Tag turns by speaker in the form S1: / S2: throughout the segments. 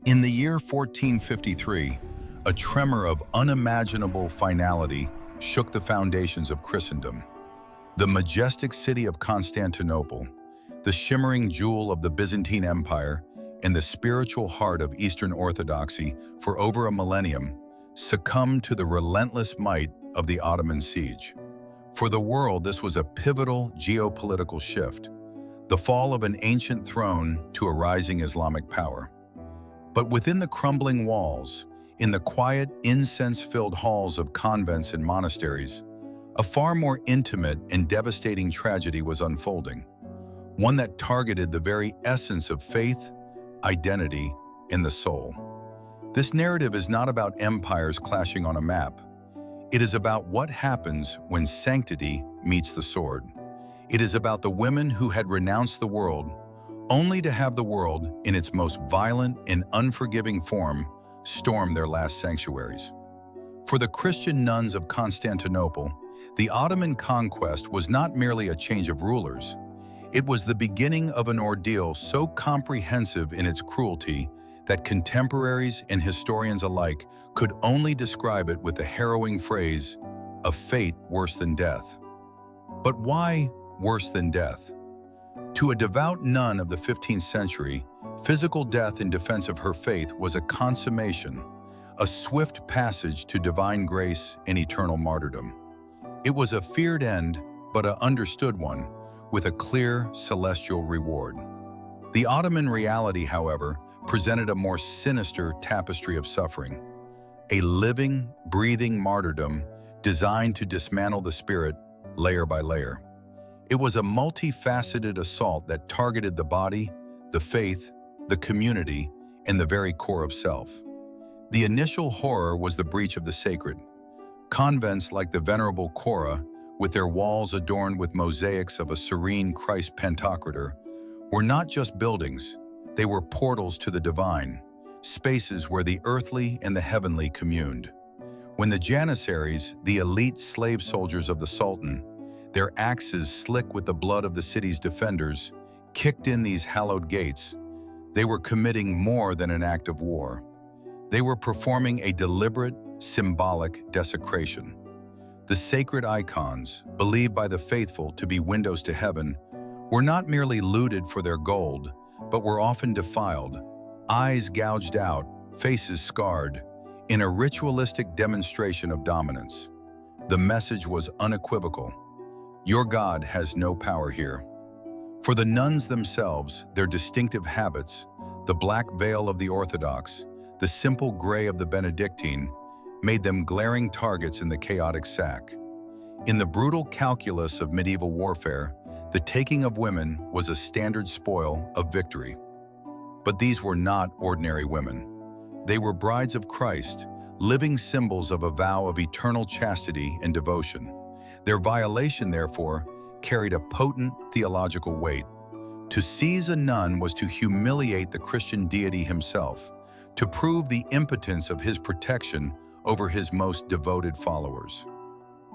S1: In the year 1453, a tremor of unimaginable finality shook the foundations of Christendom. The majestic city of Constantinople, the shimmering jewel of the Byzantine Empire, and the spiritual heart of Eastern Orthodoxy for over a millennium, succumbed to the relentless might of the Ottoman siege. For the world, this was a pivotal geopolitical shift, the fall of an ancient throne to a rising Islamic power. But within the crumbling walls, in the quiet, incense-filled halls of convents and monasteries, a far more intimate and devastating tragedy was unfolding, one that targeted the very essence of faith, identity, and the soul. This narrative is not about empires clashing on a map. It is about what happens when sanctity meets the sword. It is about the women who had renounced the world, only to have the world, in its most violent and unforgiving form, storm their last sanctuaries. For the Christian nuns of Constantinople, the Ottoman conquest was not merely a change of rulers. It was the beginning of an ordeal so comprehensive in its cruelty that contemporaries and historians alike could only describe it with the harrowing phrase, "a fate worse than death." But why worse than death? To a devout nun of the 15th century, physical death in defense of her faith was a consummation, a swift passage to divine grace and eternal martyrdom. It was a feared end, but an understood one, with a clear celestial reward. The Ottoman reality, however, presented a more sinister tapestry of suffering, a living, breathing martyrdom designed to dismantle the spirit layer by layer. It was a multifaceted assault that targeted the body, the faith, the community, and the very core of self. The initial horror was the breach of the sacred. Convents like the Venerable Cora, with their walls adorned with mosaics of a serene Christ Pantocrator, were not just buildings, they were portals to the divine, spaces where the earthly and the heavenly communed. When the Janissaries, the elite slave soldiers of the Sultan, their axes slick with the blood of the city's defenders, kicked in these hallowed gates, they were committing more than an act of war. They were performing a deliberate, symbolic desecration. The sacred icons, believed by the faithful to be windows to heaven, were not merely looted for their gold, but were often defiled, eyes gouged out, faces scarred, in a ritualistic demonstration of dominance. The message was unequivocal. Your God has no power here. For the nuns themselves, their distinctive habits, the black veil of the Orthodox, the simple gray of the Benedictine, made them glaring targets in the chaotic sack. In the brutal calculus of medieval warfare, the taking of women was a standard spoil of victory. But these were not ordinary women. They were brides of Christ, living symbols of a vow of eternal chastity and devotion. Their violation, therefore, carried a potent theological weight. To seize a nun was to humiliate the Christian deity himself, to prove the impotence of his protection over his most devoted followers.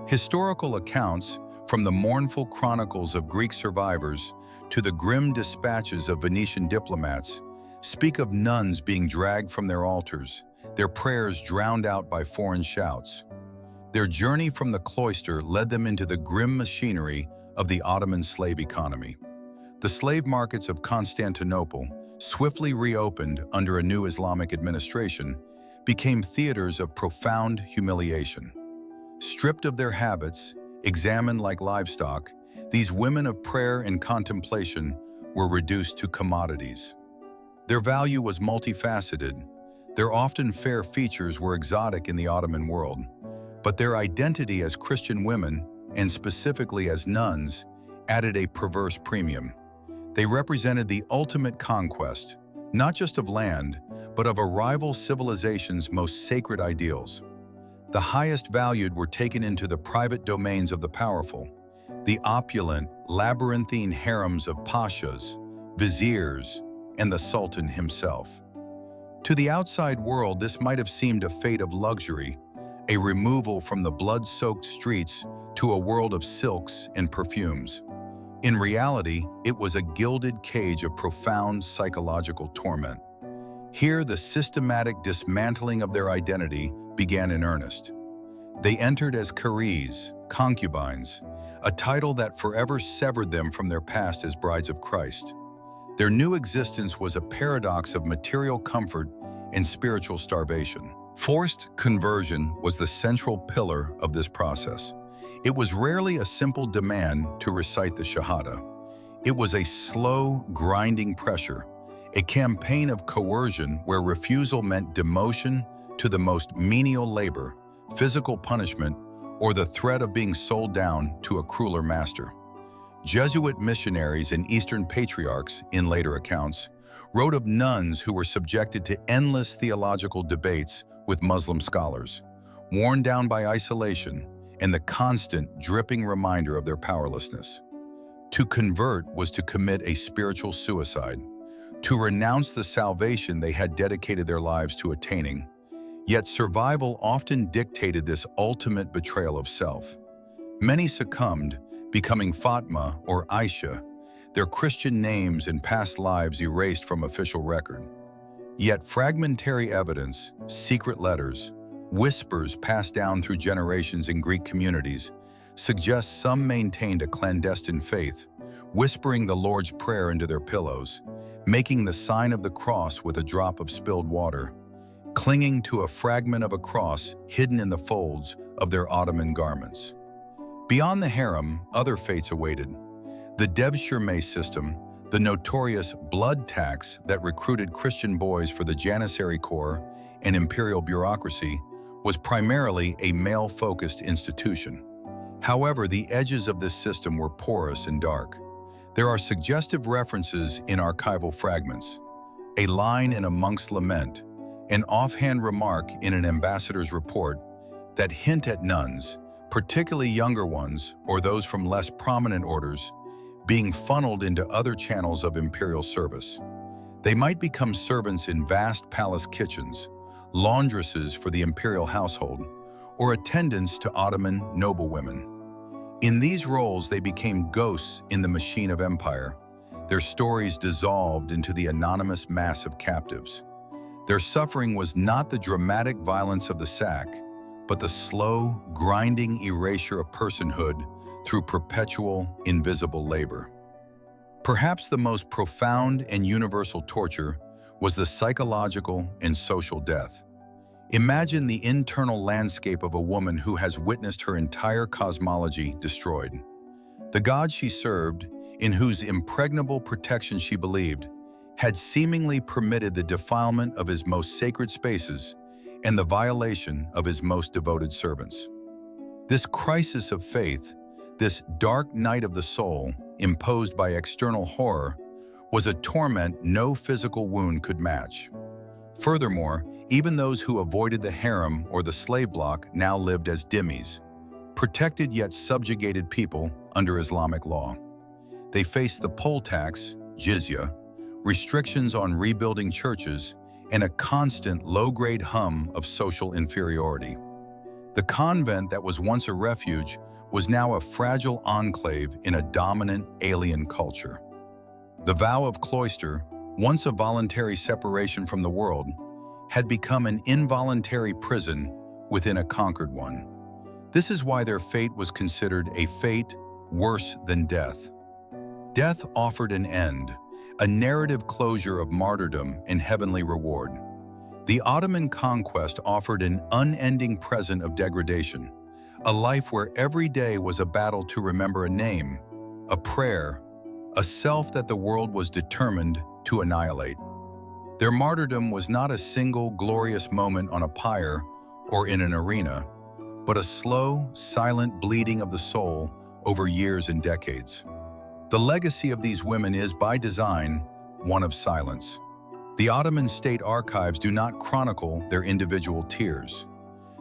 S1: Historical accounts, from the mournful chronicles of Greek survivors to the grim dispatches of Venetian diplomats, speak of nuns being dragged from their altars, their prayers drowned out by foreign shouts. Their journey from the cloister led them into the grim machinery of the Ottoman slave economy. The slave markets of Constantinople, swiftly reopened under a new Islamic administration, became theaters of profound humiliation. Stripped of their habits, examined like livestock, these women of prayer and contemplation were reduced to commodities. Their value was multifaceted. Their often fair features were exotic in the Ottoman world, but their identity as Christian women, and specifically as nuns, added a perverse premium. They represented the ultimate conquest, not just of land, but of a rival civilization's most sacred ideals. The highest valued were taken into the private domains of the powerful, the opulent, labyrinthine harems of pashas, viziers, and the Sultan himself. To the outside world, this might have seemed a fate of luxury, a removal from the blood-soaked streets to a world of silks and perfumes. In reality, it was a gilded cage of profound psychological torment. Here, the systematic dismantling of their identity began in earnest. They entered as Caries, concubines, a title that forever severed them from their past as brides of Christ. Their new existence was a paradox of material comfort and spiritual starvation. Forced conversion was the central pillar of this process. It was rarely a simple demand to recite the Shahada. It was a slow, grinding pressure, a campaign of coercion where refusal meant demotion to the most menial labor, physical punishment, or the threat of being sold down to a crueler master. Jesuit missionaries and Eastern patriarchs, in later accounts, wrote of nuns who were subjected to endless theological debates with Muslim scholars, worn down by isolation and the constant, dripping reminder of their powerlessness. To convert was to commit a spiritual suicide, to renounce the salvation they had dedicated their lives to attaining. Yet survival often dictated this ultimate betrayal of self. Many succumbed, becoming Fatma or Aisha, their Christian names and past lives erased from official record. Yet fragmentary evidence, secret letters, whispers passed down through generations in Greek communities suggest some maintained a clandestine faith, whispering the Lord's Prayer into their pillows, making the sign of the cross with a drop of spilled water, clinging to a fragment of a cross hidden in the folds of their Ottoman garments. Beyond the harem, other fates awaited. The Devshirme system, the notorious blood tax that recruited Christian boys for the Janissary Corps and imperial bureaucracy, was primarily a male-focused institution. However, the edges of this system were porous and dark. There are suggestive references in archival fragments, a line in a monk's lament, an offhand remark in an ambassador's report that hint at nuns, particularly younger ones or those from less prominent orders, being funneled into other channels of imperial service. They might become servants in vast palace kitchens, laundresses for the imperial household, or attendants to Ottoman noblewomen. In these roles, they became ghosts in the machine of empire. Their stories dissolved into the anonymous mass of captives. Their suffering was not the dramatic violence of the sack, but the slow, grinding erasure of personhood through perpetual, invisible labor. Perhaps the most profound and universal torture was the psychological and social death. Imagine the internal landscape of a woman who has witnessed her entire cosmology destroyed. The God she served, in whose impregnable protection she believed, had seemingly permitted the defilement of his most sacred spaces and the violation of his most devoted servants. This crisis of faith, this dark night of the soul, imposed by external horror, was a torment no physical wound could match. Furthermore, even those who avoided the harem or the slave block now lived as dhimmis, protected yet subjugated people under Islamic law. They faced the poll tax, jizya, restrictions on rebuilding churches, and a constant low-grade hum of social inferiority. The convent that was once a refuge was now a fragile enclave in a dominant alien culture. The vow of cloister, once a voluntary separation from the world, had become an involuntary prison within a conquered one. This is why their fate was considered a fate worse than death. Death offered an end, a narrative closure of martyrdom and heavenly reward. The Ottoman conquest offered an unending present of degradation, a life where every day was a battle to remember a name, a prayer, a self that the world was determined to annihilate. Their martyrdom was not a single glorious moment on a pyre or in an arena, but a slow, silent bleeding of the soul over years and decades. The legacy of these women is, by design, one of silence. The Ottoman state archives do not chronicle their individual tears.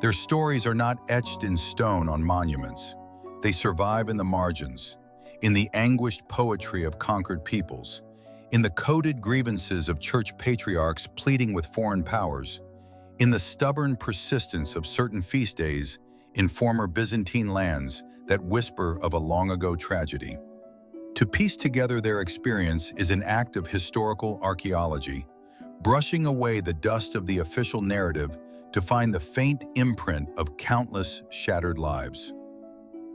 S1: Their stories are not etched in stone on monuments. They survive in the margins, in the anguished poetry of conquered peoples, in the coded grievances of church patriarchs pleading with foreign powers, in the stubborn persistence of certain feast days in former Byzantine lands that whisper of a long-ago tragedy. To piece together their experience is an act of historical archaeology, brushing away the dust of the official narrative to find the faint imprint of countless shattered lives.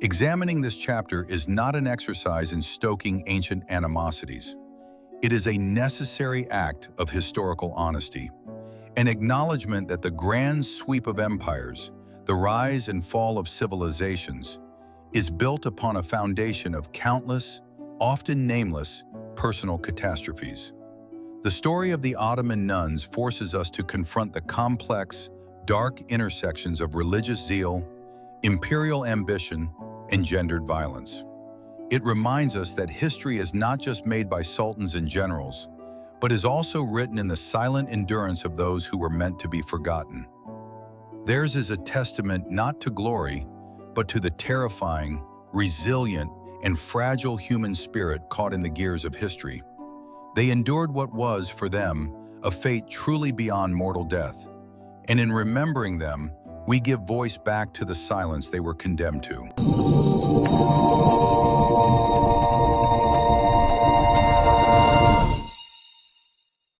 S1: Examining this chapter is not an exercise in stoking ancient animosities. It is a necessary act of historical honesty, an acknowledgement that the grand sweep of empires, the rise and fall of civilizations, is built upon a foundation of countless, often nameless, personal catastrophes. The story of the Ottoman nuns forces us to confront the complex, dark intersections of religious zeal, imperial ambition, and gendered violence. It reminds us that history is not just made by sultans and generals, but is also written in the silent endurance of those who were meant to be forgotten. Theirs is a testament not to glory, but to the terrifying, resilient, and fragile human spirit caught in the gears of history. They endured what was, for them, a fate truly beyond mortal death, and in remembering them, we give voice back to the silence they were condemned to.